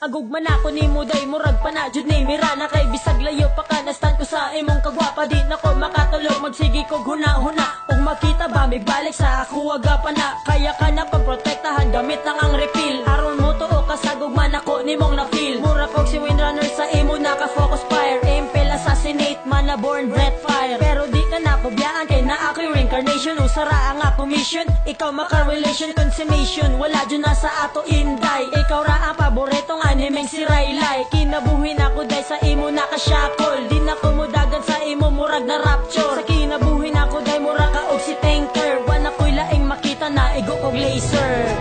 Agugman ako ni Muday, murag pa na jud ni Mirana. Kay bisag layo pa ka, nastan ko sa imong kagwapa. Di na ko makatulog, magsigi ko huna-huna. Kung makita ba, may balik sa ako, aga pa na. Kaya ka na pagprotektahan, gamit lang ang refill. Aron mo to o kasagugman ako ni mong na-feel. Mura kog si Windrunner sa imo, naka-focus fire. Impel assassinate, man na born breath fire. Pero di ka na pabyaan, kay na ako'y reincarnation. Usara ang ako mission, ikaw maka-relation consummation. Wala dyan na sa ato inday. Ikaw ra ang paboritong animeng si Raylay. Kinabuhin ako dahil sa imo nakashakol. Di na kumudagan sa imo murag na rapture. Sa kinabuhin ako dahil murag ka og si tanker. Wana ko'y laing makita na igo kog laser.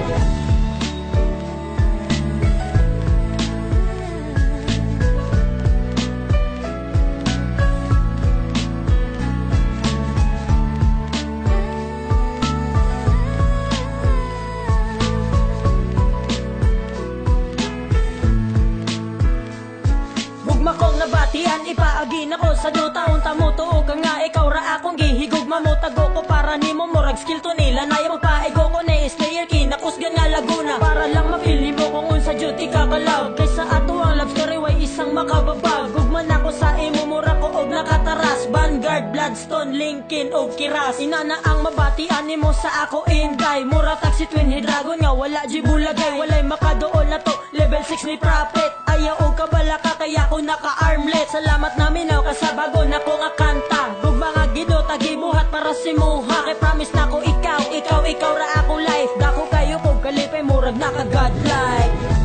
Makong nabatian, ipaagin ako sa duta. Unta mo tuog ka nga, ikaw ra akong gihigugma mo. Tago ko para nimo murag skill to nila. Naya mo paigo ko na slayer, kinakusgan nga Laguna. Para lang mapili mo kung unsa duty kakalaw. Kaysa ato ang love story, way isang makababag. Gugman ako sa imo, mura ko og nakataras. Vanguard, Bloodstone, Lincoln og Kiras. Inana ang mabatian nimo sa ako inday. Mura taxi twin head dragon nga, wala jibulagay. Walay makadoon na to, level 6 ni Prophet. Ayaw og kabalaka, kaya ko naka-armlet. Salamat namin ako sa bago na ko nga kanta. Kung mga ginota, gibuhat para si Muha. Kay promise na ko ikaw ra ako life. Dako kayo kong kalipay, murag naka-godlike.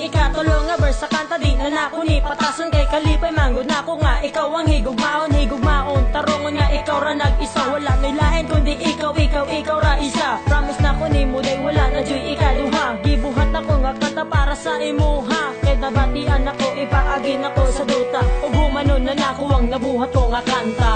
Ikatulong nga verse sa kanta, di na nako ni patason. Kay kalipay manggod na ko nga, ikaw ang higugmaon. Tarongon nga ikaw ra nag-isa. Wala may lain kundi ikaw ra isa. Promise na ko ni Muday, wala na dyo'y ikaduha. Gibuhat ako nga kanta para sa imuha. Kay nabatian ako, ipaagin ako sa duta. Ug humanon na nako ang nabuhat ko nga kanta.